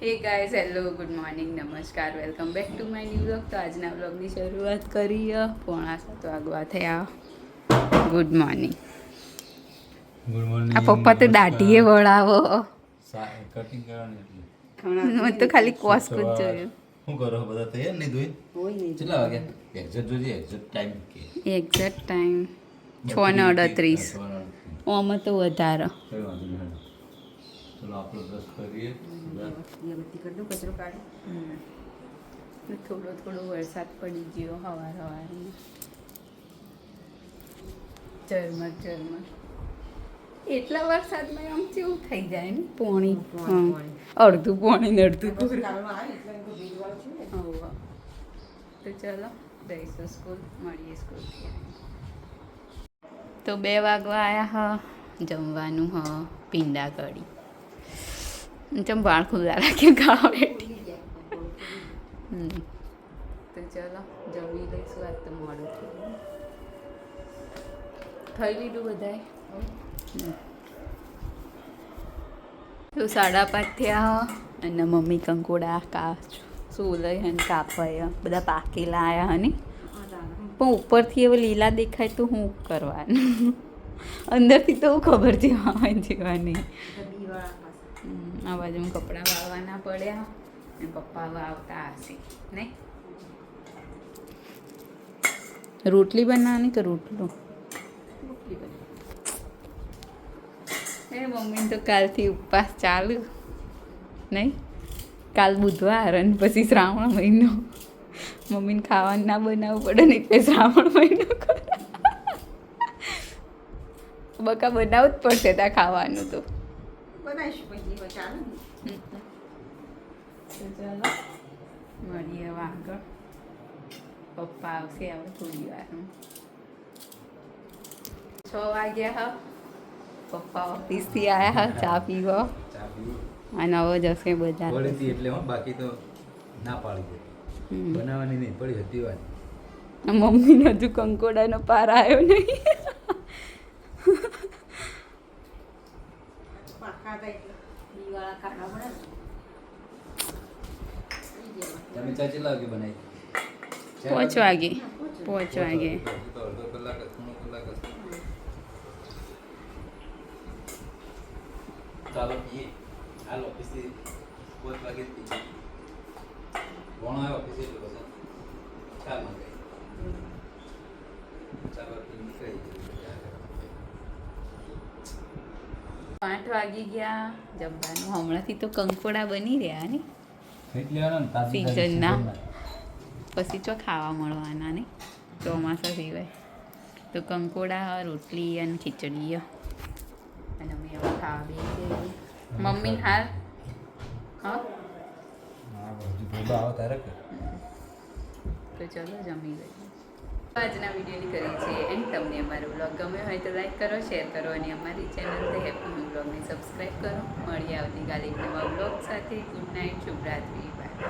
હે guys, hello, good morning, નમસ્કાર, welcome back to my new vlog. તો આજના વ્લોગની શરૂઆત કરીએ. 6:45 વાગવા થયા. Good morning. Good morning. આ પપ્પા તો દાઢીએ વળાવો. કટિંગ કરવાની મેં તો ખાલી કોસ્કો જ જોયું. શું કરો બધા તૈયાર નહીં ધોઈ કેટલા વાગ્યા એક્ઝેક્ટ જોઈએ એક્ઝેક્ટ ટાઈમ કે એક્ઝેક્ટ ટાઈમ 6:38. આમાં તો વધારે. કઈ વાંધો નહીં ચલો આપણે બ્રશ કરીએ થોડો થોડો વરસાદ પડી ગયો સવારમાં. ઝરમર ઝરમર. એટલા વરસાદમાં આમ કેવું થઈ જાય ને પોણી અડધું પોણી ને અડધું તો ચલો જઈશું સ્કૂલ, મળીએ સ્કૂલથી. તો 2 વાગવા આવ્યા જમવાનું પીંડા કઢી. ચમ વાળ ખુલ્લા રાખીને ખાવા બેઠી. તો ચલો જમી લઈશું. આજ તો મોડું થઈ લીધું બધાએ. તો 5:30 થયા અને મમ્મી કંકોડા શું લઈ અને કાપાયા બધા પાકેલા આવ્યા હને. પણ ઉપરથી હવે લીલા દેખાય તો શું કરવાનું? અંદરથી તો ખબર જેવાની. આ બાજુ કપડાં વાળવાના પડ્યા અને પપ્પા આવતા હશે નહીં. રોટલી બનાવવાની કે રોટલો? મમ્મીને તો કાલથી ઉપવાસ ચાલુ નહીં. કાલ બુધવાર અને પછી શ્રાવણ મહિનો. મમ્મીને ખાવાનું ના બનાવવું પડે ને એટલે શ્રાવણ મહિનો બકા બનાવવું જ પડશે ત્યાં ખાવાનું તો ચાલો મળીએ હવે આગળ. પપ્પા આવશે હવે થોડી વારમાં. 6 વાગ્યા હા. પપ્પા ઓફિસથી આવ્યા હા ચા પીવા અને હવે જશે બધા. એટલે બાકી તો ના પાડી બનાવવાની નહીં પડી હતી વાત. મમ્મીને હજુ કંકોડાનો પાર આવ્યો નહીં. તમે ચા કેટલા વાગે બનાવી? 5 વાગે. અડધો કલાક ખૂણો કલાક ચાલો પીએ. હાલ ઓફિસથી 5 વાગે પીએ. કોણ આવ્યો ઓફિસ એટલે પછી ચા મંગાવી. ચાલો નીકળી 8 વાગી ગયા. જમવાનું હમણાંથી તો કંકોડા બની રહ્યા ને સિઝનના. પછી ચો ખાવા મળવાના ને ચોમાસા સિવાય. તો કંકોડા, રોટલી અને ખીચડી અને અમે હવે ખાવા બેસીએ. મમ્મી હાલ હા તો ચલો જમી લઈએ. આજના વિડીયોની કરી છે એન્ડ. તમને અમારો બ્લોગ ગમ્યો હોય તો લાઈક કરો, શેર કરો અને અમારી ચેનલ ધ હેપી બ્લોગને સબસ્ક્રાઈબ કરો. મળીએ આવતીકાલે એક નવા બ્લોગ સાથે. ગુડ નાઇટ, શુભરાત્રી, બાય.